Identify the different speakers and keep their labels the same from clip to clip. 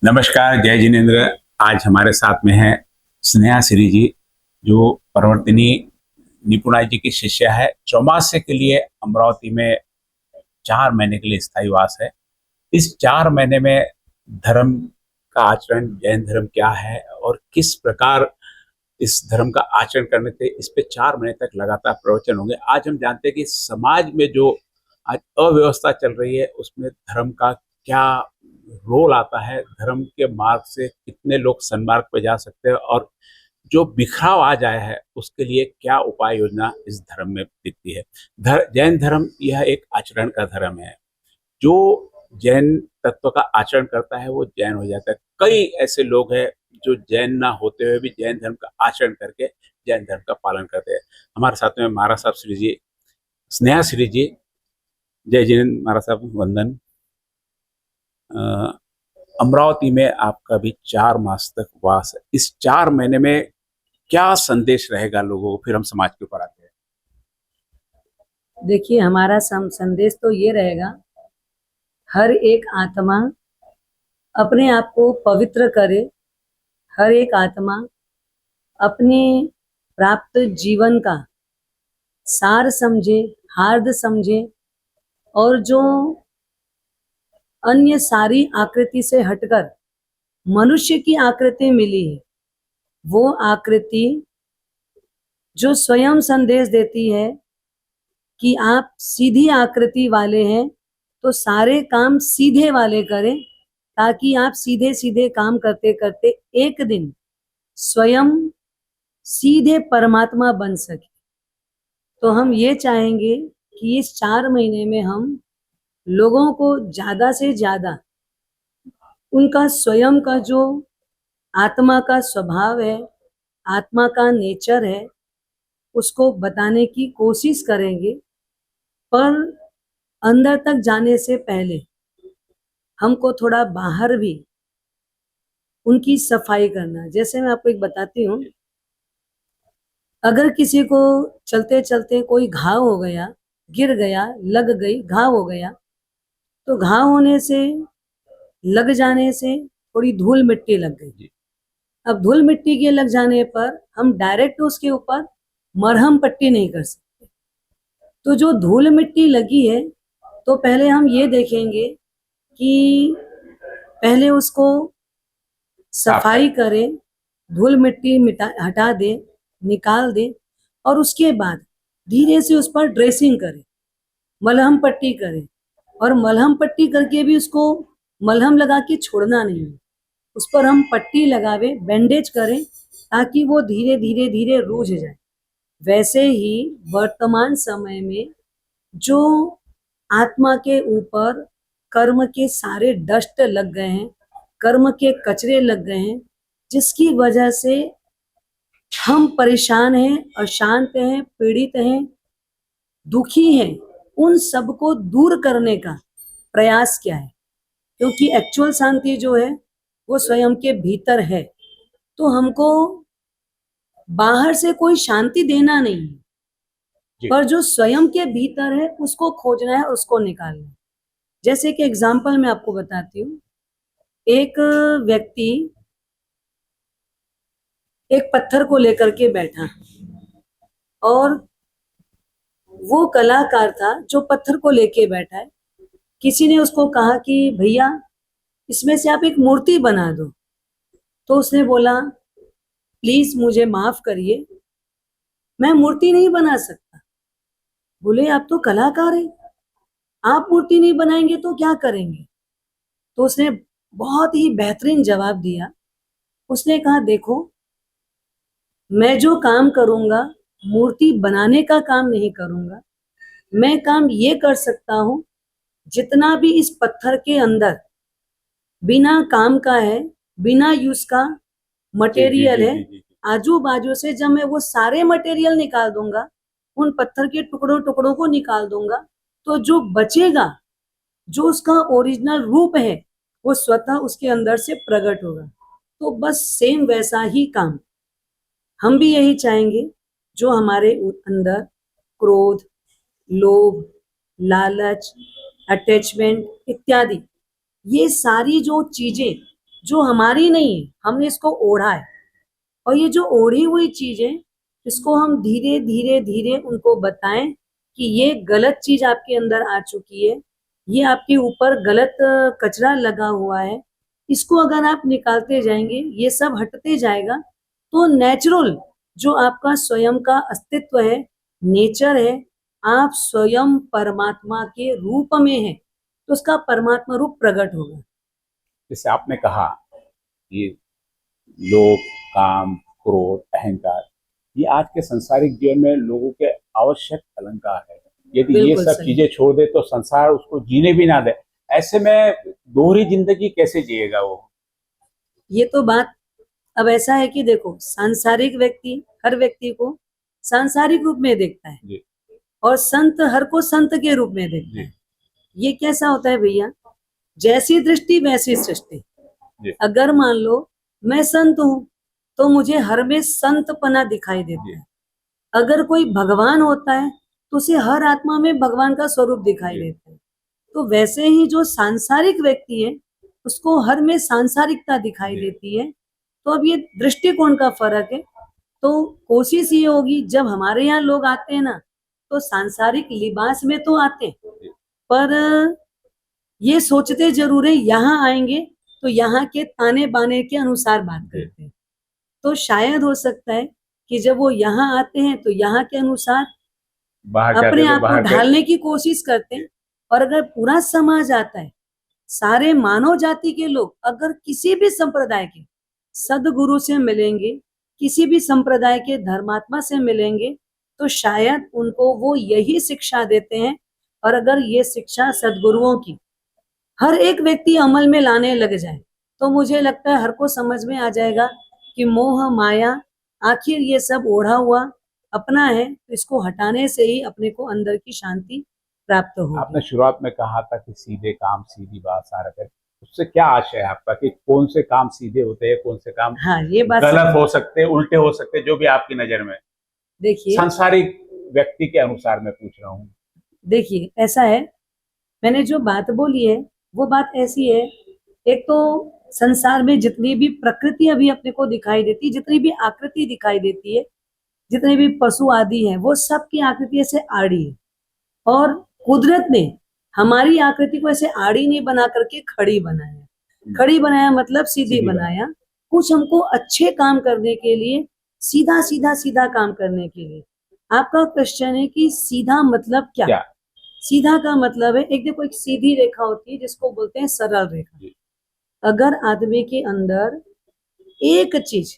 Speaker 1: नमस्कार, जय जिनेन्द्र। आज हमारे साथ में है स्नेहा श्री जी, जो परिवर्तिनी निपुणा जी की शिष्य है। चौमासे के लिए अमरावती में 4 महीने के लिए स्थायी वास है। इस 4 महीने में धर्म का आचरण, जैन धर्म क्या है और किस प्रकार इस धर्म का आचरण करने से, इस पे 4 महीने तक लगातार प्रवचन होंगे। आज हम जानते हैं कि समाज में जो आज अव्यवस्था चल रही है, उसमें धर्म का क्या रोल आता है, धर्म के मार्ग से कितने लोग सन्मार्ग पे जा सकते हैं और जो बिखराव आ जाए है उसके लिए क्या उपाय योजना इस धर्म में दिखती है। जैन धर्म यह एक आचरण का धर्म है। जो जैन तत्व का आचरण करता है वो जैन हो जाता है। कई ऐसे लोग हैं जो जैन ना होते हुए भी जैन धर्म का आचरण करके जैन धर्म का पालन करते हैं। हमारे साथ में महाराज साहब श्री जी, स्नेहा श्री जी। जय जैन महाराज साहब, वंदन। अमरावती में आपका भी 4 मास तक वास है। इस 4 महीने में क्या संदेश रहेगा लोगों को, फिर हम समाज के ऊपर आते हैं।
Speaker 2: देखिए, हमारा संदेश तो ये रहेगा, हर एक आत्मा अपने आप को पवित्र करे। हर एक आत्मा अपने प्राप्त जीवन का सार समझे, हार्द समझे, और जो अन्य सारी आकृति से हटकर मनुष्य की आकृति मिली है, वो आकृति जो स्वयं संदेश देती है कि आप सीधी आकृति वाले हैं, तो सारे काम सीधे वाले करें, ताकि आप सीधे सीधे काम करते करते एक दिन स्वयं सीधे परमात्मा बन सके। तो हम ये चाहेंगे कि इस 4 महीने में हम लोगों को ज़्यादा से ज़्यादा उनका स्वयं का जो आत्मा का स्वभाव है, आत्मा का नेचर है, उसको बताने की कोशिश करेंगे। पर अंदर तक जाने से पहले हमको थोड़ा बाहर भी उनकी सफाई करना। जैसे मैं आपको एक बताती हूँ, अगर किसी को चलते चलते कोई घाव हो गया, गिर गया, लग गई, घाव हो गया, तो घाव होने से, लग जाने से थोड़ी धूल मिट्टी लग गई। अब धूल मिट्टी के लग जाने पर हम डायरेक्ट उसके ऊपर मरहम पट्टी नहीं कर सकते। तो जो धूल मिट्टी लगी है, तो पहले हम ये देखेंगे कि पहले उसको सफाई करें, धूल मिट्टी हटा दे, निकाल दे, और उसके बाद धीरे से उस पर ड्रेसिंग करें, मलहम पट्टी करें। और मलहम पट्टी करके भी उसको मलहम लगा के छोड़ना नहीं है, उस पर हम पट्टी लगावे, बैंडेज करें, ताकि वो धीरे धीरे धीरे रूझ जाए। वैसे ही वर्तमान समय में जो आत्मा के ऊपर कर्म के सारे डस्ट लग गए हैं, कर्म के कचरे लग गए हैं, जिसकी वजह से हम परेशान हैं, अशांत हैं, पीड़ित हैं, दुखी हैं, उन सबको दूर करने का प्रयास क्या है? क्योंकि एक्चुअल शांति जो है वो स्वयं के भीतर है। तो हमको बाहर से कोई शांति देना नहीं है, पर जो स्वयं के भीतर है उसको खोजना है, उसको निकालना है। जैसे कि एग्जाम्पल मैं आपको बताती हूँ, एक व्यक्ति एक पत्थर को लेकर के बैठा, और वो कलाकार था जो पत्थर को लेके बैठा है। किसी ने उसको कहा कि भैया, इसमें से आप एक मूर्ति बना दो। तो उसने बोला, प्लीज मुझे माफ करिए, मैं मूर्ति नहीं बना सकता। बोले, आप तो कलाकार हैं, आप मूर्ति नहीं बनाएंगे तो क्या करेंगे? तो उसने बहुत ही बेहतरीन जवाब दिया। उसने कहा, देखो, मैं जो काम करूंगा मूर्ति बनाने का काम नहीं करूंगा। मैं काम ये कर सकता हूं, जितना भी इस पत्थर के अंदर बिना काम का है, बिना यूज का मटेरियल है, आजू बाजू से जब मैं वो सारे मटेरियल निकाल दूंगा, उन पत्थर के टुकड़ों टुकड़ों को निकाल दूंगा, तो जो बचेगा, जो उसका ओरिजिनल रूप है, वो स्वतः उसके अंदर से प्रकट होगा। तो बस सेम वैसा ही काम हम भी यही चाहेंगे। जो हमारे अंदर क्रोध, लोभ, लालच, अटैचमेंट इत्यादि, ये सारी जो चीजें जो हमारी नहीं है, हमने इसको ओढ़ा है। और ये जो ओढ़ी हुई चीज है, इसको हम धीरे धीरे धीरे उनको बताएं कि ये गलत चीज आपके अंदर आ चुकी है, ये आपके ऊपर गलत कचरा लगा हुआ है, इसको अगर आप निकालते जाएंगे, ये सब हटते जाएगा, तो नेचुरल जो आपका स्वयं का अस्तित्व है, नेचर है, आप स्वयं परमात्मा के रूप में हैं, तो उसका परमात्मा रूप प्रकट होगा।
Speaker 1: जैसे आपने कहा ये लोभ, काम, क्रोध, अहंकार, ये आज के संसारिक जीवन में लोगों के आवश्यक अलंकार है। यदि ये
Speaker 2: बिल्कुल
Speaker 1: सब
Speaker 2: सही।
Speaker 1: चीजें छोड़ दे तो संसार उसको जीने भी ना दे। ऐसे में दोहरी जिंदगी कैसे जिएगा वो?
Speaker 2: ये तो बात अब ऐसा है कि देखो, सांसारिक व्यक्ति हर व्यक्ति को सांसारिक रूप में देखता है,
Speaker 1: जी
Speaker 2: और संत हर को संत के रूप में देखता
Speaker 1: जी
Speaker 2: है। ये कैसा होता है भैया? जैसी दृष्टि वैसी सृष्टि।
Speaker 1: जी
Speaker 2: अगर मान लो मैं संत हूं, तो मुझे हर में संतपना दिखाई देता है। अगर कोई भगवान होता है, तो उसे हर आत्मा में भगवान का स्वरूप दिखाई
Speaker 1: जी।
Speaker 2: देता है। तो वैसे ही जो सांसारिक व्यक्ति है, उसको हर में सांसारिकता दिखाई
Speaker 1: जी।
Speaker 2: देती है। तो अब ये दृष्टिकोण का फर्क है। तो कोशिश ये होगी, जब हमारे यहाँ लोग आते हैं ना, तो सांसारिक लिबास में तो आते हैं, पर ये सोचते जरूर है यहाँ आएंगे तो यहाँ के ताने बाने के अनुसार बात करते हैं। तो शायद हो सकता है कि जब वो यहाँ आते हैं तो यहाँ के अनुसार
Speaker 1: बाहर जाते
Speaker 2: अपने
Speaker 1: तो
Speaker 2: आप को
Speaker 1: बाहर के
Speaker 2: ढालने की कोशिश करते हैं। और अगर पूरा समाज आता है, सारे मानव जाति के लोग अगर किसी भी संप्रदाय के सदगुरु से मिलेंगे, किसी भी संप्रदाय के धर्मात्मा से मिलेंगे, तो शायद उनको वो यही शिक्षा देते हैं। और अगर ये शिक्षा सदगुरुओं की हर एक व्यक्ति अमल में लाने लग जाए, तो मुझे लगता है हर को समझ में आ जाएगा कि मोह माया आखिर ये सब ओढ़ा हुआ अपना है, तो इसको हटाने से ही अपने को अंदर की शांति प्राप्त
Speaker 1: आपने
Speaker 2: होगी।
Speaker 1: शुरुआत में कहा था कि सीधे काम सीधी बात सारा कर, उससे क्या आशय है आपका कि कौन से काम सीधे होते हैं, कौन से काम
Speaker 2: हाँ, ये बात
Speaker 1: गलत हो सकते हैं, उल्टे हो सकते हैं, जो भी आपकी नजर में?
Speaker 2: देखिए
Speaker 1: सांसारिक व्यक्ति के अनुसार मैं पूछ रहा हूँ।
Speaker 2: देखिए ऐसा है, मैंने जो बात बोली है वो बात ऐसी है। एक तो संसार में जितनी भी प्रकृति अभी अपने को दिखाई देती है, जितनी भी आकृति दिखाई देती है, जितने भी पशु आदि हैं, वो सब की आकृति ऐसे आड़ी है। और कुदरत ने हमारी आकृति को ऐसे आड़ी नहीं बना करके खड़ी बनाया। खड़ी बनाया मतलब सीधी
Speaker 1: सीधी
Speaker 2: बनाया। कुछ हमको अच्छे काम करने के लिए, सीधा सीधा सीधा काम करने के लिए। आपका क्वेश्चन है कि सीधा मतलब क्या?
Speaker 1: क्या?
Speaker 2: सीधा का मतलब है, एक देखो, एक सीधी रेखा होती है जिसको बोलते हैं सरल रेखा।
Speaker 1: जी।
Speaker 2: अगर आदमी के अंदर एक चीज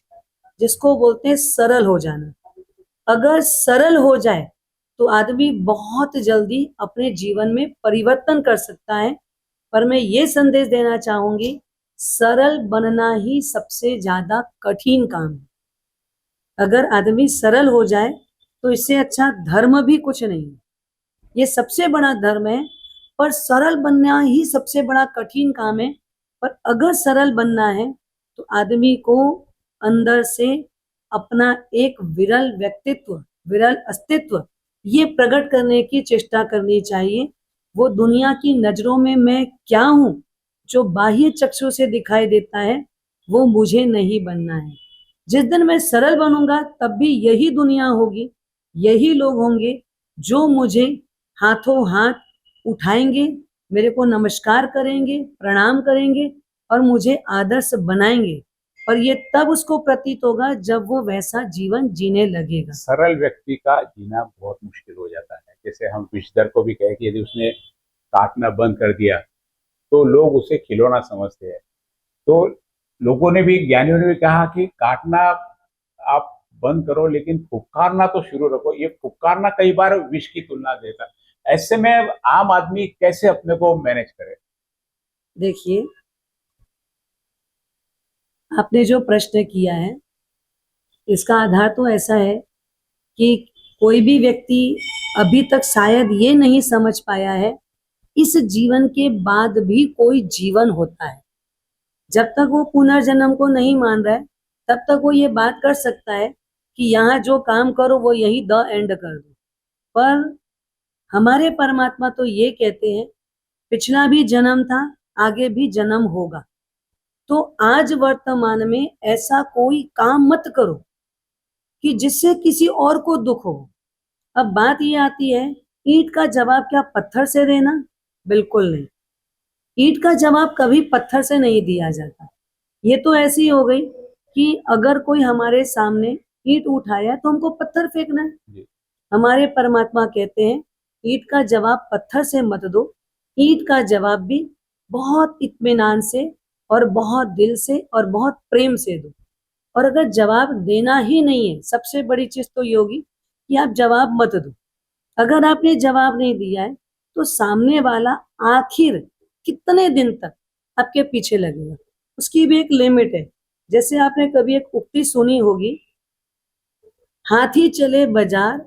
Speaker 2: जिसको बोलते हैं सरल हो जाना, अगर सरल हो जाए, तो आदमी बहुत जल्दी अपने जीवन में परिवर्तन कर सकता है। पर मैं ये संदेश देना चाहूंगी, सरल बनना ही सबसे ज्यादा कठिन काम है। अगर आदमी सरल हो जाए, तो इससे अच्छा धर्म भी कुछ नहीं है। ये सबसे बड़ा धर्म है, पर सरल बनना ही सबसे बड़ा कठिन काम है। पर अगर सरल बनना है, तो आदमी को अंदर से अपना एक विरल व्यक्तित्व, विरल अस्तित्व, ये प्रकट करने की चेष्टा करनी चाहिए। वो दुनिया की नजरों में मैं क्या हूं, जो बाह्य चक्षु से दिखाई देता है, वो मुझे नहीं बनना है। जिस दिन मैं सरल बनूंगा, तब भी यही दुनिया होगी, यही लोग होंगे जो मुझे हाथों हाथ उठाएंगे, मेरे को नमस्कार करेंगे, प्रणाम करेंगे और मुझे आदर्श बनाएंगे। और ये तब उसको प्रतीत होगा जब वो वैसा जीवन जीने लगेगा।
Speaker 1: सरल व्यक्ति का जीना बहुत मुश्किल हो जाता है। जैसे हम विषधर को भी कहे कि यदि उसने काटना बंद कर दिया तो लोग उसे खिलौना समझते हैं। तो लोगों ने भी, ज्ञानियों ने भी कहा कि काटना आप बंद करो, लेकिन फुफकारना तो शुरू रखो। ये फुफकारना कई बार विष की तुलना देता है। ऐसे में आम आदमी कैसे अपने को मैनेज करे?
Speaker 2: देखिए, आपने जो प्रश्न किया है, इसका आधार तो ऐसा है कि कोई भी व्यक्ति अभी तक शायद ये नहीं समझ पाया है, इस जीवन के बाद भी कोई जीवन होता है। जब तक वो पुनर्जन्म को नहीं मान रहा है, तब तक वो ये बात कर सकता है कि यहाँ जो काम करो वो यही द एंड कर दो। पर हमारे परमात्मा तो ये कहते हैं, पिछला भी जन्म था, आगे भी जन्म होगा। तो आज वर्तमान में ऐसा कोई काम मत करो कि जिससे किसी और को दुख हो। अब बात ये आती है, ईंट का जवाब क्या पत्थर से देना? बिल्कुल नहीं। ईंट का जवाब कभी पत्थर से नहीं दिया जाता। ये तो ऐसी हो गई कि अगर कोई हमारे सामने ईंट उठाया तो हमको पत्थर फेंकना है।
Speaker 1: जी।
Speaker 2: हमारे परमात्मा कहते हैं ईंट का जवाब पत्थर से मत दो, ईंट का जवाब भी बहुत इत्मीनान से और बहुत दिल से और बहुत प्रेम से दो। और अगर जवाब देना ही नहीं है, सबसे बड़ी चीज तो ये होगी कि आप जवाब मत दो। अगर आपने जवाब नहीं दिया है तो सामने वाला आखिर कितने दिन तक आपके पीछे लगेगा, उसकी भी एक लिमिट है। जैसे आपने कभी एक उक्ति सुनी होगी, हाथी चले बाजार,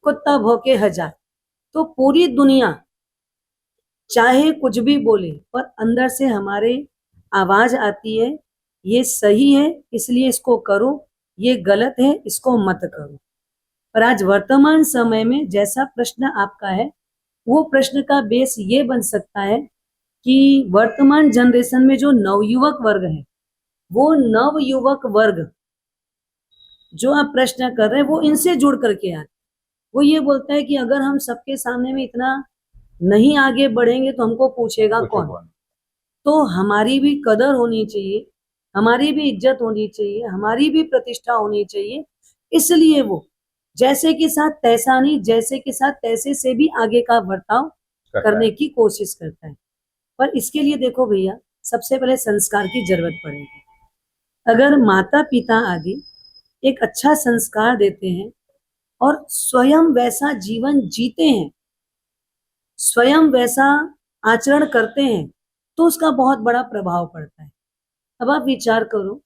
Speaker 2: कुत्ता भौंके हजार। तो पूरी दुनिया चाहे कुछ भी बोले, पर अंदर से हमारे आवाज आती है, ये सही है इसलिए इसको करो, ये गलत है इसको मत करो। पर आज वर्तमान समय में जैसा प्रश्न आपका है, वो प्रश्न का बेस ये बन सकता है कि वर्तमान जनरेशन में जो नवयुवक वर्ग है, वो नवयुवक वर्ग जो आप प्रश्न कर रहे हैं वो इनसे जुड़ करके आते। वो ये बोलता है कि अगर हम सबके सामने में इतना नहीं आगे बढ़ेंगे तो हमको पूछेगा कौन? तो हमारी भी कदर होनी चाहिए, हमारी भी इज्जत होनी चाहिए, हमारी भी प्रतिष्ठा होनी चाहिए। इसलिए वो जैसे के साथ तैसा नहीं, जैसे के साथ तैसे से भी आगे का बर्ताव करने की कोशिश करता है। पर इसके लिए देखो भैया, सबसे पहले संस्कार की जरूरत पड़ेगी। अगर माता पिता आदि एक अच्छा संस्कार देते हैं और स्वयं वैसा जीवन जीते हैं, स्वयं वैसा आचरण करते हैं, तो उसका बहुत बड़ा प्रभाव पड़ता है। अब आप विचार करो,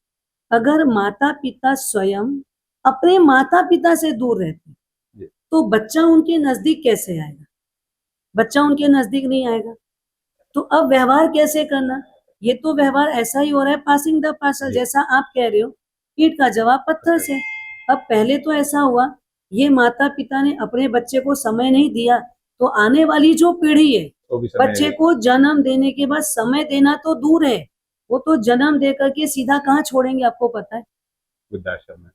Speaker 2: अगर माता पिता स्वयं अपने माता पिता से दूर रहते हैं तो बच्चा उनके नजदीक कैसे आएगा? बच्चा उनके नजदीक नहीं आएगा। तो अब व्यवहार कैसे करना? ये तो व्यवहार ऐसा ही हो रहा है, पासिंग द पार्सल, जैसा आप कह रहे हो, ईंट का जवाब पत्थर से। अब पहले तो ऐसा हुआ, ये माता पिता ने अपने बच्चे को समय नहीं दिया, तो आने वाली जो पीढ़ी है, बच्चे को जन्म देने के बाद समय देना तो दूर है, वो तो जन्म दे करके सीधा कहाँ छोड़ेंगे आपको पता है?
Speaker 1: वृद्धाश्रम में।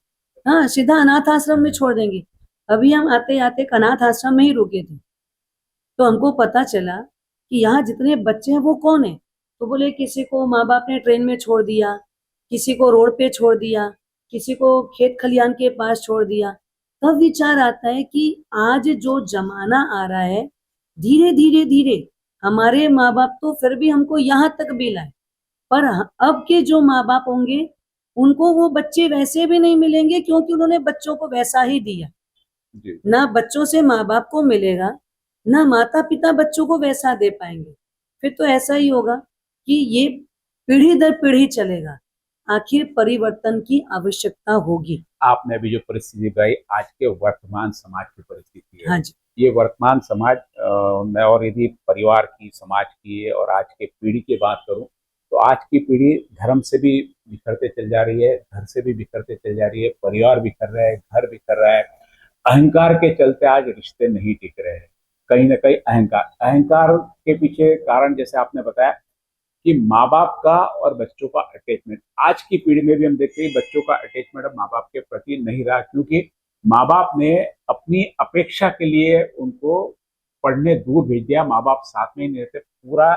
Speaker 2: हाँ, सीधा अनाथ आश्रम में छोड़ देंगे। अभी हम आते आते अनाथ आश्रम में ही रुके थे, तो हमको पता चला कि यहाँ जितने बच्चे हैं वो कौन है। तो बोले किसी को माँ बाप ने ट्रेन में छोड़ दिया, किसी को रोड पे छोड़ दिया, किसी को खेत खलियान के पास छोड़ दिया। तब विचार आता है कि आज जो जमाना आ रहा है, धीरे धीरे धीरे हमारे माँ बाप तो फिर भी हमको यहाँ तक भी लाए, पर अब के जो माँ बाप होंगे उनको वो बच्चे वैसे भी नहीं मिलेंगे, क्योंकि उन्होंने बच्चों को वैसा ही दिया। ना बच्चों से माँ बाप को मिलेगा, ना माता पिता बच्चों को वैसा दे पाएंगे। फिर तो ऐसा ही होगा कि ये पीढ़ी दर पीढ़ी चलेगा। आखिर परिवर्तन की आवश्यकता होगी।
Speaker 1: आपने अभी जो परिस्थिति बताई आज के वर्तमान समाज की परिस्थिति है।
Speaker 2: हाँ जी।
Speaker 1: ये वर्तमान समाज में, और यदि परिवार की, समाज की और आज के पीढ़ी की बात करूं तो आज की पीढ़ी धर्म से भी बिखरते चल जा रही है, घर से भी बिखरते चल जा रही है, परिवार बिखर रहा है, घर बिखर रहा है। अहंकार के चलते आज रिश्ते नहीं टिक रहे हैं। कहीं ना कहीं अहंकार के पीछे कारण जैसे आपने बताया कि माँ बाप का और बच्चों का अटैचमेंट, आज की पीढ़ी में भी हम देखते हैं बच्चों का अटैचमेंट अब माँ बाप के प्रति नहीं रहा, क्योंकि माँ बाप ने अपनी अपेक्षा के लिए उनको पढ़ने दूर भेज दिया। माँ बाप साथ में ही नहीं रहते, पूरा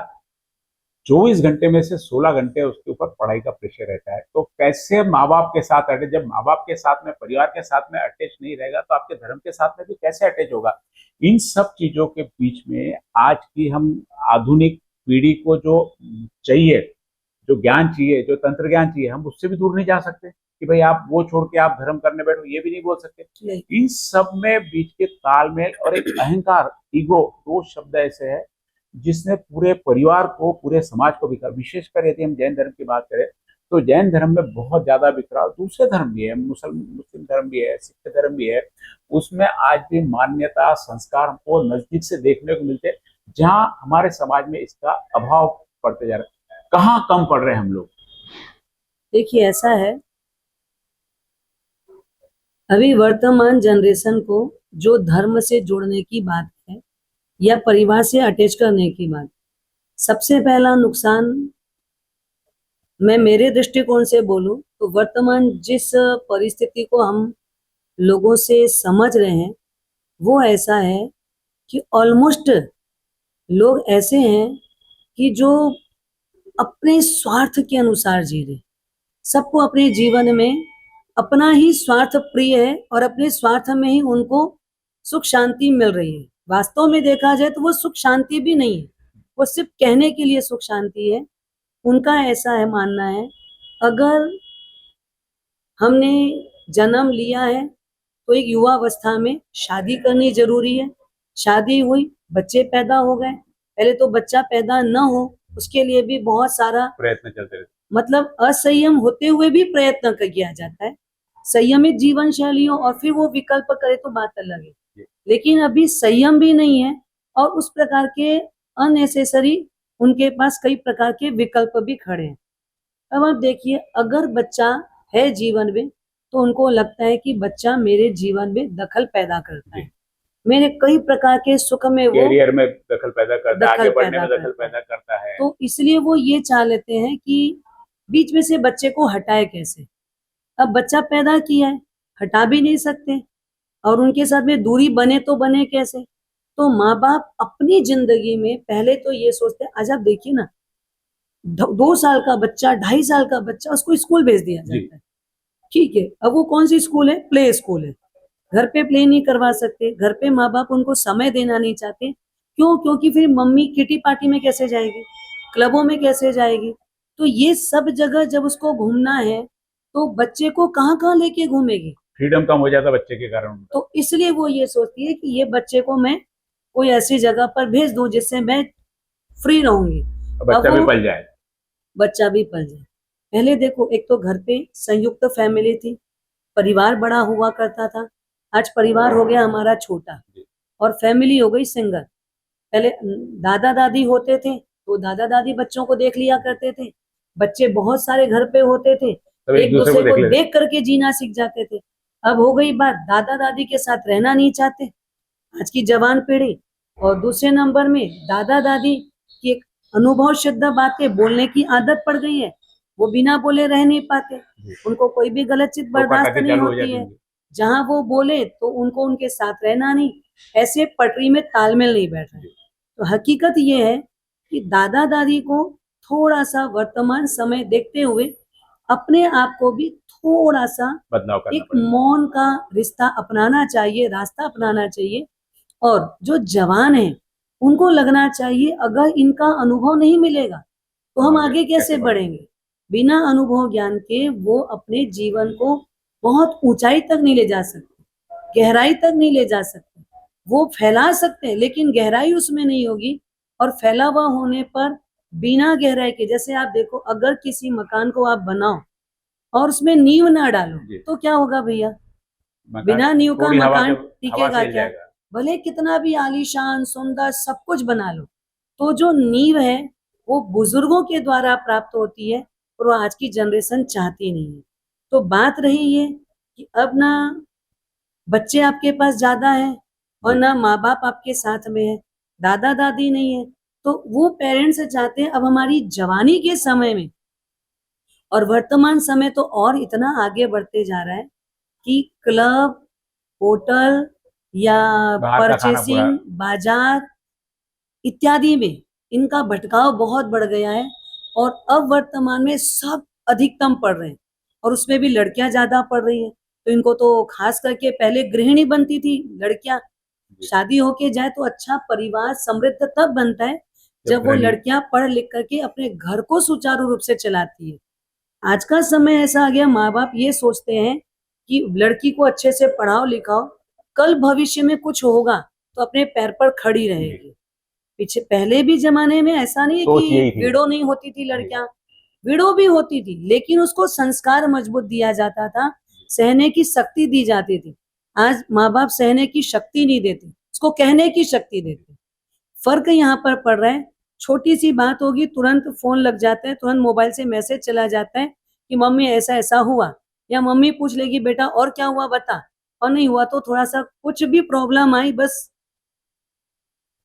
Speaker 1: 24 घंटे में से 16 घंटे उसके ऊपर पढ़ाई का प्रेशर रहता है। तो कैसे माँ बाप के साथ अटैच, जब माँ बाप के साथ में, परिवार के साथ में अटैच नहीं रहेगा तो आपके धर्म के साथ में भी कैसे अटैच होगा? इन सब चीजों के बीच में आज की हम आधुनिक पीढ़ी को जो चाहिए, जो ज्ञान चाहिए, जो तंत्र ज्ञान चाहिए, हम उससे भी दूर नहीं जा सकते कि भाई आप वो छोड़ के आप धर्म करने बैठो, ये भी नहीं बोल सकते। इन सब में बीच के तालमेल और एक अहंकार, ईगो, दो शब्द ऐसे है जिसने पूरे परिवार को, पूरे समाज को बिखरा। विशेषकर यदि हम जैन धर्म की बात करें तो जैन धर्म में बहुत ज्यादा बिखराव, दूसरे धर्म भी है, मुस्लिम धर्म भी है, सिख धर्म भी है, उसमें आज भी मान्यता, संस्कार हमको नजदीक से देखने को मिलते हैं, जहां हमारे समाज में इसका अभाव पड़ते जा रहा है। कहाँ कम पड़ रहे हैं हम लोग?
Speaker 2: देखिए ऐसा है, अभी वर्तमान जनरेशन को जो धर्म से जोड़ने की बात है या परिवार से अटैच करने की बात, सबसे पहला नुकसान मैं मेरे दृष्टिकोण से बोलूं तो वर्तमान जिस परिस्थिति को हम लोगों से समझ रहे हैं वो ऐसा है कि ऑलमोस्ट लोग ऐसे हैं कि जो अपने स्वार्थ के अनुसार जी रहे, सबको अपने जीवन में अपना ही स्वार्थ प्रिय है और अपने स्वार्थ में ही उनको सुख शांति मिल रही है। वास्तव में देखा जाए तो वो सुख शांति भी नहीं है, वो सिर्फ कहने के लिए सुख शांति है। उनका ऐसा है मानना है, अगर हमने जन्म लिया है तो एक युवावस्था में शादी करनी जरूरी है। शादी हुई, बच्चे पैदा हो गए, पहले तो बच्चा पैदा न हो उसके लिए भी बहुत सारा
Speaker 1: प्रयत्न चलते रहते
Speaker 2: मतलब असंयम होते हुए भी प्रयत्न किया जाता है। संयमित जीवन शैली हो और फिर वो विकल्प करे तो बात अलग है, लेकिन अभी संयम भी नहीं है और उस प्रकार के अननेसेसरी उनके पास कई प्रकार के विकल्प भी खड़े हैं। अब आप देखिए, अगर बच्चा है जीवन में तो उनको लगता है कि बच्चा मेरे जीवन में दखल पैदा करता है, मेरे कई प्रकार के सुख में वो
Speaker 1: कैरियर में दखल पैदा करता है,
Speaker 2: दखल
Speaker 1: आगे बढ़ने
Speaker 2: पैदा
Speaker 1: में दखल
Speaker 2: करता है।
Speaker 1: पैदा करता है।
Speaker 2: तो इसलिए वो ये चाह लेते हैं कि बीच में से बच्चे को हटाए कैसे। अब बच्चा पैदा किया है, हटा भी नहीं सकते और उनके साथ में दूरी बने तो बने कैसे। तो माँ बाप अपनी जिंदगी में पहले तो ये सोचते हैं, आज आप देखिए ना, 2 साल का बच्चा, 2.5 साल का बच्चा, उसको स्कूल भेज दिया जाता है। ठीक है, अब वो कौन सी स्कूल है? प्ले स्कूल है। घर पे प्ले नहीं करवा सकते, घर पे माँ बाप उनको समय देना नहीं चाहते। क्यों? क्योंकि फिर मम्मी किटी पार्टी में कैसे जाएगी, क्लबों में कैसे जाएगी। तो ये सब जगह जब उसको घूमना है तो बच्चे को कहाँ कहाँ लेके घूमेगी।
Speaker 1: फ्रीडम कम हो जाता बच्चे के कारण।
Speaker 2: तो इसलिए वो ये सोचती है कि ये बच्चे को मैं कोई ऐसी जगह पर भेज दूं जिससे मैं फ्री रहूंगी,
Speaker 1: बच्चा
Speaker 2: अब
Speaker 1: भी
Speaker 2: वो
Speaker 1: पल जाए।
Speaker 2: बच्चा भी पल जाए। पहले देखो, एक तो घर पे संयुक्त फैमिली थी, परिवार बड़ा हुआ करता था। आज परिवार हो गया हमारा छोटा और फैमिली हो गई सिंगल। पहले दादा दादी होते थे तो दादा दादी बच्चों को देख लिया करते थे, बच्चे बहुत सारे घर पे होते थे, एक दूसरे को देख करके जीना सीख जाते थे। अब हो गई बात, दादा दादी के साथ रहना नहीं चाहते आज की जवान पीढ़ी, और दूसरे नंबर में दादा दादी की एक अनुभव शुद्ध बातें बोलने की आदत पड़ गई है, वो बिना बोले रह नहीं पाते, उनको कोई भी गलत चीज बर्दाश्त नहीं होती है। जहां वो बोले तो उनको उनके साथ रहना नहीं, ऐसे पटरी में तालमेल नहीं बैठ रहे। तो हकीकत ये है कि दादा दादी को थोड़ा सा वर्तमान समय देखते हुए अपने आप को भी थोड़ा सा
Speaker 1: बदलाव करना
Speaker 2: एक मौन का रिश्ता अपनाना चाहिए, रास्ता अपनाना चाहिए। और जो जवान है उनको लगना चाहिए अगर इनका अनुभव नहीं मिलेगा तो हम आगे कैसे बढ़ेंगे। बिना अनुभव ज्ञान के वो अपने जीवन को बहुत ऊंचाई तक नहीं ले जा सकते, गहराई तक नहीं ले जा सकते। वो फैला सकते हैं लेकिन गहराई उसमें नहीं होगी, और फैला हुआ होने पर बिना गहराई के, जैसे आप देखो, अगर किसी मकान को आप बनाओ और उसमें नींव ना डालो तो क्या होगा भैया? बिना नींव का मकान टिकेगा क्या? भले कितना भी आलीशान सुंदर सब कुछ बना लो, तो जो नींव है वो बुजुर्गों के द्वारा प्राप्त होती है और वो आज की जनरेशन चाहती नहीं है। तो बात रही ये कि अब ना बच्चे आपके पास ज्यादा है और ना माँ बाप आपके साथ में है, दादा दादी नहीं है, तो वो पेरेंट्स चाहते हैं अब हमारी जवानी के समय में, और वर्तमान समय तो और इतना आगे बढ़ते जा रहा है कि क्लब, होटल या परचेसिंग, बाजार इत्यादि में इनका भटकाव बहुत बढ़ गया है और अब वर्तमान में सब अधिकतम पढ़ रहे हैं और उसमें भी लड़कियां ज्यादा पढ़ रही है। तो इनको तो खास करके पहले गृहिणी बनती थी लड़कियां, शादी होके जाए तो अच्छा परिवार समृद्ध तब बनता है जब वो लड़कियां पढ़ लिख करके अपने घर को सुचारू रूप से चलाती है। आज का समय ऐसा आ गया, माँ बाप ये सोचते हैं कि लड़की को अच्छे से पढ़ाओ लिखाओ, कल भविष्य में कुछ होगा तो अपने पैर पर खड़ी रहेगी। पीछे पहले भी जमाने में ऐसा नहीं है कि विडो नहीं होती थी लड़कियां, विडो भी होती थी लेकिन उसको संस्कार मजबूत दिया जाता था, सहने की शक्ति दी जाती थी। आज माँ बाप सहने की शक्ति नहीं देते, उसको कहने की शक्ति देते। फर्क यहाँ पर पड़ रहा है, छोटी सी बात होगी तुरंत फोन लग जाता है, तुरंत मोबाइल से मैसेज चला जाता है कि मम्मी ऐसा ऐसा हुआ, या मम्मी पूछ लेगी बेटा और क्या हुआ बता, और नहीं हुआ तो थोड़ा सा कुछ भी प्रॉब्लम आई बस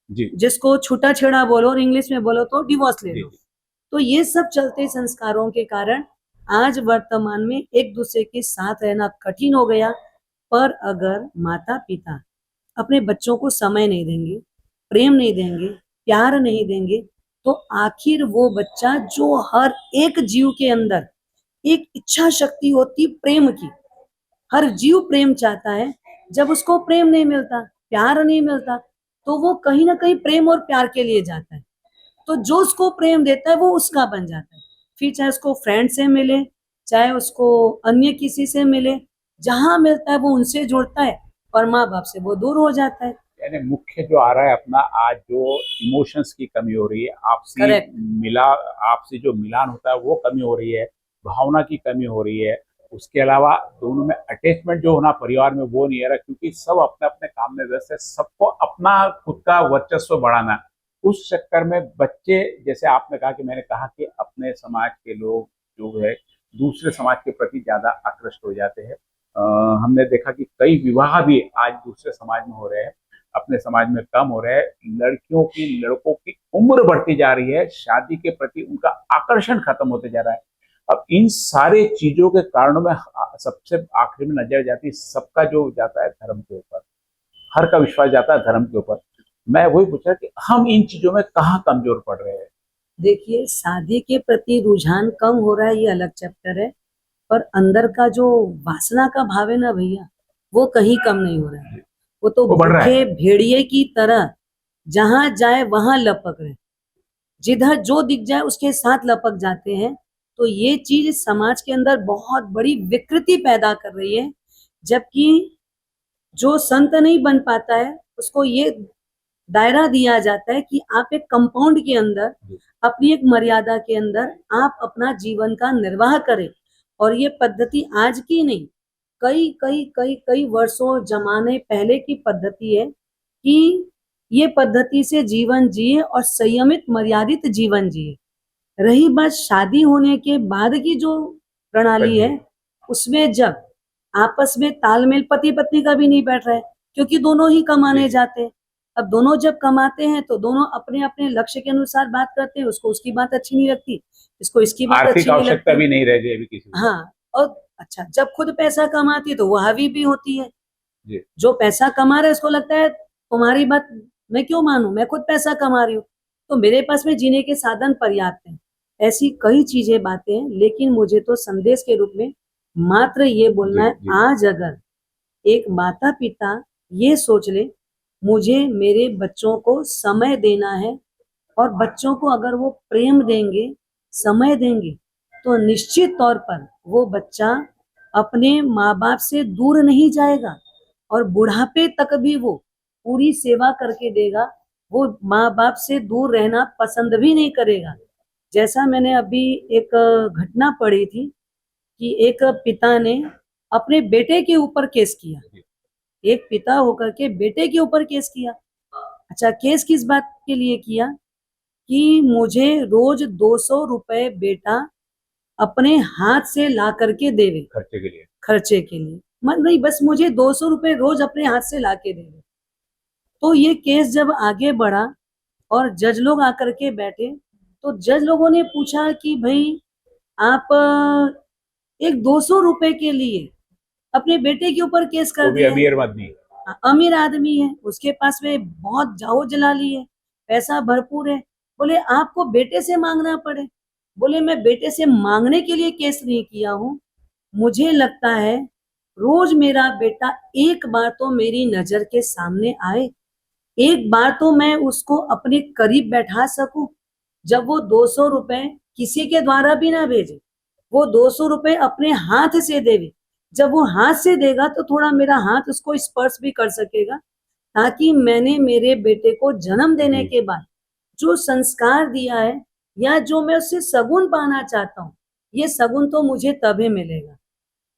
Speaker 2: जी, जिसको छूटा छेड़ा बोलो और इंग्लिश में बोलो तो डिवोर्स ले लो। तो ये सब चलते संस्कारों के कारण आज वर्तमान में एक दूसरे के साथ रहना कठिन हो गया। पर अगर माता पिता अपने बच्चों को समय नहीं देंगे, प्रेम नहीं देंगे, प्यार नहीं देंगे, तो आखिर वो बच्चा जो हर एक जीव के अंदर एक इच्छा शक्ति होती प्रेम की, हर जीव प्रेम चाहता है, जब उसको प्रेम नहीं मिलता, प्यार नहीं मिलता, तो वो कहीं ना कहीं प्रेम और प्यार के लिए जाता है। तो जो उसको प्रेम देता है वो उसका बन जाता है। फिर चाहे उसको फ्रेंड से मिले, चाहे उसको अन्य किसी से मिले, जहां मिलता है वो उनसे जुड़ता है, और माँ बाप से वो दूर हो जाता है।
Speaker 1: यानी मुख्य जो आ रहा है अपना, आज जो इमोशंस की कमी हो रही है, आपसी
Speaker 2: Correct.
Speaker 1: आपसी जो मिलान होता है वो कमी हो रही है, भावना की कमी हो रही है। उसके अलावा दोनों में अटैचमेंट जो होना परिवार में वो नहीं आ रहा, क्योंकि सब अपने अपने काम में व्यस्त है, सबको अपना खुद का वर्चस्व बढ़ाना। उस चक्कर में बच्चे, जैसे आपने कहा कि मैंने कहा कि अपने समाज के लोग जो है दूसरे समाज के प्रति ज्यादा आकृष्ट हो जाते हैं। हमने देखा कि कई विवाह भी आज दूसरे समाज में हो रहे हैं, अपने समाज में कम हो रहे हैं। लड़कियों की, लड़कों की उम्र बढ़ती जा रही है, शादी के प्रति उनका आकर्षण खत्म होते जा रहा है। अब इन सारे चीजों के कारणों में सबसे आखिर में नजर जाती है, सबका जो जाता है धर्म के ऊपर, हर का विश्वास जाता है धर्म के ऊपर। मैं वही पूछा कि हम इन चीजों में कहाँ कमजोर पड़ रहे हैं।
Speaker 2: देखिए, शादी के प्रति रुझान कम हो रहा है, ये अलग चैप्टर है, पर अंदर का जो वासना का भाव है ना भैया, वो कहीं कम नहीं हो रहा है। वो तो
Speaker 1: वो बढ़ रहा है।
Speaker 2: भूखे भेड़िए की तरह जहां जाए वहां लपक रहे, जिधर जो दिख जाए उसके साथ लपक जाते हैं। तो ये चीज समाज के अंदर बहुत बड़ी विकृति पैदा कर रही है। जबकि जो संत नहीं बन पाता है उसको ये दायरा दिया जाता है कि आप एक कंपाउंड के अंदर, अपनी एक मर्यादा के अंदर आप अपना जीवन का निर्वाह करें। और ये पद्धति आज की नहीं, कई कई कई कई वर्षों जमाने पहले की पद्धति है कि ये पद्धति से जीवन जिए और संयमित मर्यादित जीवन जिए। रही बात शादी होने के बाद की जो प्रणाली है, उसमें जब आपस में तालमेल पति पत्नी का भी नहीं बैठ रहा है, क्योंकि दोनों ही कमाने जाते हैं। अब दोनों जब कमाते हैं तो दोनों अपने अपने लक्ष्य के अनुसार बात करते हैं, उसको उसकी बात अच्छी नहीं लगती, इसको इसकी बात
Speaker 1: आर्थिक
Speaker 2: अच्छी नहीं
Speaker 1: आवश्यकता
Speaker 2: लगती।
Speaker 1: भी नहीं रह गई अभी किसी को।
Speaker 2: हाँ, और अच्छा, जब खुद पैसा कमाती है तो वो हावी भी होती है।
Speaker 1: जी।
Speaker 2: जो पैसा कमा रहा है उसको लगता है तुम्हारी बात मैं क्यों मानूं, मैं खुद पैसा कमा रही हूँ, तो मेरे पास में जीने के साधन पर्याप्त हैं। ऐसी कई चीजें बातें हैं, लेकिन मुझे तो संदेश के रूप में मात्र ये बोलना है, आज अगर एक माता पिता ये सोच ले मुझे मेरे बच्चों को समय देना है, और बच्चों को अगर वो प्रेम देंगे, समय देंगे, तो निश्चित तौर पर वो बच्चा अपने माँ बाप से दूर नहीं जाएगा, और बुढ़ापे तक भी वो पूरी सेवा करके देगा। वो माँ बाप से दूर रहना पसंद भी नहीं करेगा। जैसा मैंने अभी एक घटना पढ़ी थी कि एक पिता ने अपने बेटे के ऊपर केस किया, एक पिता होकर के बेटे के ऊपर केस किया। अच्छा, केस किस बात के लिए किया कि मुझे रोज 200 रुपए बेटा अपने हाथ से ला करके देवे
Speaker 1: खर्चे के लिए।
Speaker 2: खर्चे के लिए, मन नहीं, बस मुझे 200 रुपए रोज अपने हाथ से ला के देवे। तो ये केस जब आगे बढ़ा और जज लोग आकर के बैठे, तो जज लोगों ने पूछा कि भाई आप एक 200 रुपए के लिए अपने बेटे के ऊपर केस
Speaker 1: वो
Speaker 2: कर
Speaker 1: भी
Speaker 2: दिया।
Speaker 1: अमीर आदमी।
Speaker 2: अमीर आदमी है, उसके पास में बहुत जाहो जलाली है, पैसा भरपूर है। बोले आपको बेटे से मांगना पड़े? बोले मैं बेटे से मांगने के लिए केस नहीं किया हूँ, मुझे लगता है रोज मेरा बेटा एक बार तो मेरी नजर के सामने आए, एक बार तो मैं उसको अपने करीब बैठा सकूं। जब वो 200 रुपए किसी के द्वारा भी ना भेजे, वो 200 रुपए अपने हाथ से देवे। जब वो हाथ से देगा तो थोड़ा मेरा हाथ उसको स्पर्श भी कर सकेगा, ताकि मैंने मेरे बेटे को जन्म देने के बाद जो संस्कार दिया है, या जो मैं उससे सगुन पाना चाहता हूँ, ये सगुन तो मुझे तभी मिलेगा।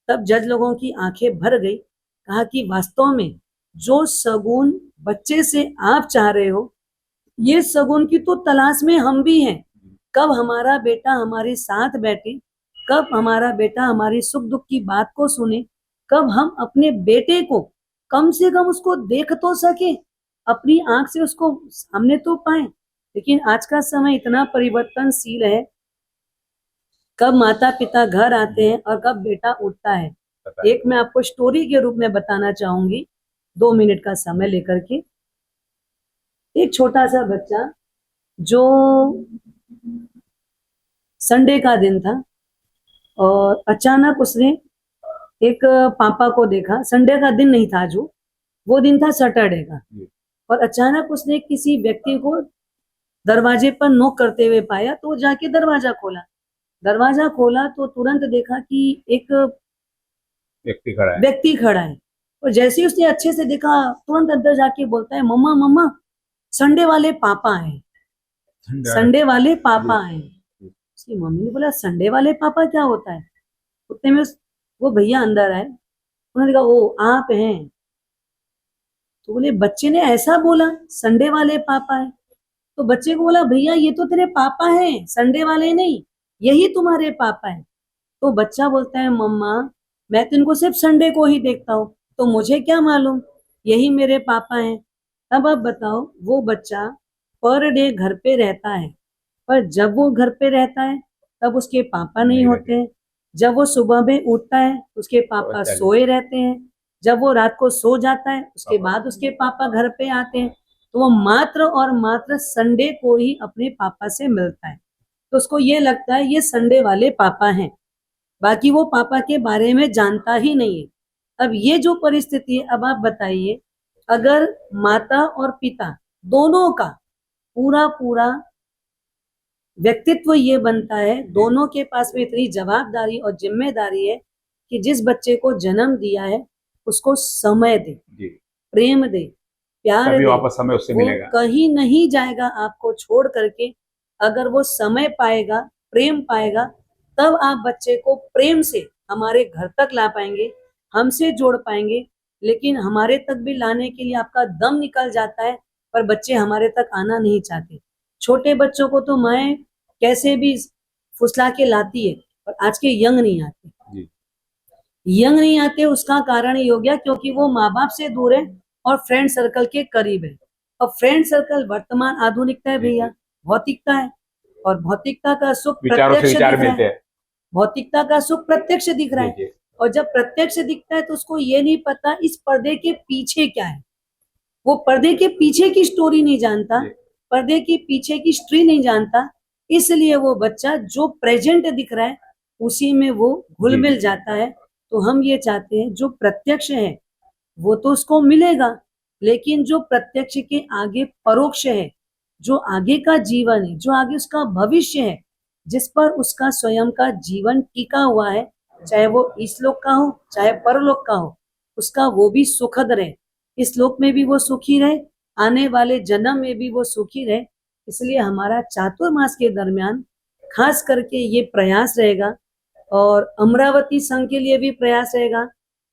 Speaker 2: तब जज लोगों की आंखें भर गई, कहा कि वास्तव में जो सगुन बच्चे से आप चाह रहे हो, ये सगुन की तो तलाश में हम भी हैं। कब हमारा बेटा हमारे साथ बैठे, कब हमारा बेटा हमारी सुख दुख की बात को सुने, कब हम अपने बेटे को कम से कम उसको देख तो सके, अपनी आंख से उसको सामने तो पाए। लेकिन आज का समय इतना परिवर्तनशील है कब माता पिता घर आते हैं और कब बेटा उठता है। एक मैं आपको स्टोरी के रूप में बताना चाहूंगी, 2 मिनट का समय लेकर के। एक छोटा सा बच्चा, जो संडे का दिन था और अचानक उसने एक पापा को देखा। संडे का दिन नहीं था, जो वो दिन था सैटरडे का। और अचानक उसने किसी व्यक्ति को दरवाजे पर नॉक करते हुए पाया, तो जाके दरवाजा खोला। दरवाजा खोला तो तुरंत देखा कि एक व्यक्ति खड़ा है। और जैसे ही उसने अच्छे से देखा, तुरंत अंदर जाके बोलता है, मम्मा मम्मा, संडे वाले पापा हैं, संडे वाले पापा हैं। उसकी मम्मी ने बोला, संडे वाले पापा क्या होता है? उतने में वो भैया अंदर आए। उन्होंने कहा, ओ आप हैं? तो बोले, बच्चे ने ऐसा बोला, संडे वाले पापा है। तो बच्चे को बोला, भैया ये तो तेरे पापा हैं, संडे वाले नहीं, यही तुम्हारे पापा है। तो बच्चा बोलता है, मम्मा मैं तो इनको सिर्फ संडे को ही देखता हूँ, तो मुझे क्या मालूम यही मेरे पापा हैं। अब आप बताओ, वो बच्चा पर डे घर पे रहता है, पर जब वो घर पे रहता है तब उसके पापा नहीं होते हैं। जब वो सुबह में उठता है उसके पापा सोए रहते हैं। जब वो रात को सो जाता है उसके बाद उसके पापा घर पे आते हैं। तो वो मात्र और मात्र संडे को ही अपने पापा से मिलता है। तो उसको ये लगता है ये संडे वाले पापा हैं, बाकी वो पापा के बारे में जानता ही नहीं है। अब ये जो परिस्थिति है, अब आप बताइए, अगर माता और पिता दोनों का पूरा पूरा व्यक्तित्व ये बनता है, दोनों के पास में इतनी जवाबदारी और जिम्मेदारी है कि जिस बच्चे को जन्म दिया है उसको समय दे, प्रेम दे, प्यार दे,
Speaker 1: वापस समय उससे मिलेगा।
Speaker 2: कहीं नहीं जाएगा आपको छोड़ करके। अगर वो समय पाएगा, प्रेम पाएगा, तब आप बच्चे को प्रेम से हमारे घर तक ला पाएंगे, हमसे जोड़ पाएंगे। लेकिन हमारे तक भी लाने के लिए आपका दम निकल जाता है, पर बच्चे हमारे तक आना नहीं चाहते। छोटे बच्चों को तो माएँ कैसे भी फुसला के लाती है, पर आज के यंग नहीं आते। यंग नहीं आते, उसका कारण ये हो गया क्योंकि वो माँ बाप से दूर है और फ्रेंड सर्कल के करीब है। और फ्रेंड सर्कल वर्तमान आधुनिकता है भैया, भौतिकता है, और भौतिकता का सुख प्रत्यक्ष दिख रहा है। भौतिकता का सुख प्रत्यक्ष दिख रहा है, और जब प्रत्यक्ष दिखता है तो उसको ये नहीं पता इस पर्दे के पीछे क्या है। वो पर्दे के पीछे की स्टोरी नहीं जानता, पर्दे के पीछे की हिस्ट्री नहीं जानता। इसलिए वो बच्चा जो प्रेजेंट दिख रहा है उसी में वो घुल मिल जाता है। तो हम ये चाहते हैं जो प्रत्यक्ष है वो तो उसको मिलेगा, लेकिन जो प्रत्यक्ष के आगे परोक्ष है, जो आगे का जीवन है, जो आगे उसका भविष्य है, जिस पर उसका स्वयं का जीवन टिका हुआ है, चाहे वो इस लोक का हो चाहे परलोक का हो, उसका वो भी सुखद रहे। इस लोक में भी वो सुखी रहे, आने वाले जन्म में भी वो सुखी रहे। इसलिए हमारा चातुर्मास के दरमियान खास करके ये प्रयास रहेगा, और अमरावती संघ के लिए भी प्रयास रहेगा,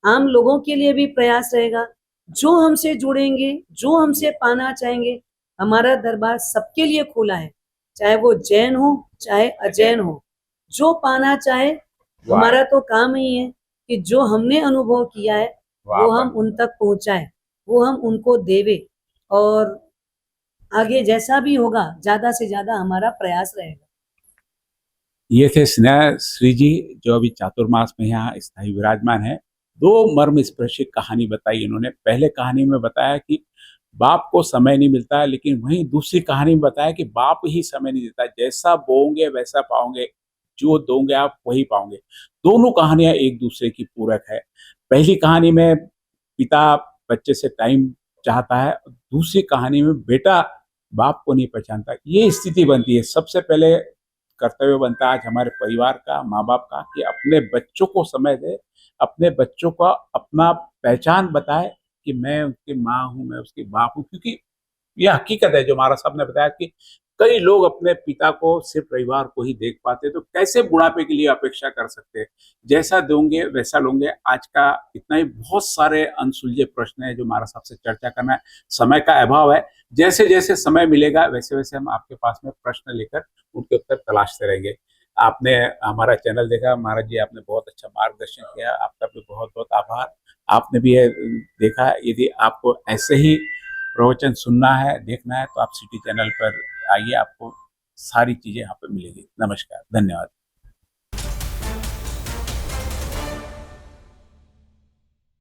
Speaker 2: आम लोगों के लिए भी प्रयास रहेगा। जो हमसे जुड़ेंगे, जो हमसे पाना चाहेंगे, हमारा दरबार सबके लिए खुला है, चाहे वो जैन हो चाहे अजैन हो। जो पाना चाहे, हमारा तो काम ही है कि जो हमने अनुभव किया है वो हम उन तक पहुंचाए, वो हम उनको देवे, और आगे जैसा भी होगा ज्यादा से ज्यादा हमारा प्रयास रहेगा।
Speaker 1: ये थे स्नेहा श्री जी, जो अभी चातुर्मास में यहाँ स्थायी विराजमान है। 2 मर्म स्पर्शी कहानी बताई इन्होंने। पहले कहानी में बताया कि बाप को समय नहीं मिलता, लेकिन वहीं दूसरी कहानी में बताया कि बाप ही समय नहीं देता, जैसा बोओगे वैसा पाओगे, जो दोगे आप वही पाओगे। दोनों कहानियां एक दूसरे की पूरक है। पहली कहानी में पिता बच्चे से टाइम चाहता है, दूसरी कहानी में बेटा बाप को नहीं पहचानता। ये स्थिति बनती है। सबसे पहले कर्तव्य बनता है आज हमारे परिवार का, माँ बाप का, कि अपने बच्चों को समय दे, अपने बच्चों को अपना पहचान बताए कि मैं उसकी माँ हूँ, मैं उसकी बाप हूँ। क्योंकि यह हकीकत है जो महाराज साहब ने बताया कि कई लोग अपने पिता को सिर्फ रविवार को ही देख पाते, तो कैसे बुढ़ापे के लिए अपेक्षा कर सकते हैं। जैसा दोगे वैसा लोगे। आज का इतना ही, बहुत सारे अनसुलझे प्रश्न है जो महाराज साहब से चर्चा करना है, समय का अभाव है। जैसे जैसे समय मिलेगा वैसे वैसे हम आपके पास में प्रश्न लेकर उनके उत्तर तलाशते रहेंगे। आपने हमारा चैनल देखा महाराज जी, आपने बहुत अच्छा मार्गदर्शन किया, आपका भी बहुत बहुत आभार। आपने भी देखा। यदि आपको ऐसे ही प्रवचन सुनना है, देखना है, तो आप सिटी चैनल पर आइए, आपको सारी चीजें यहाँ पर मिलेगी। नमस्कार, धन्यवाद।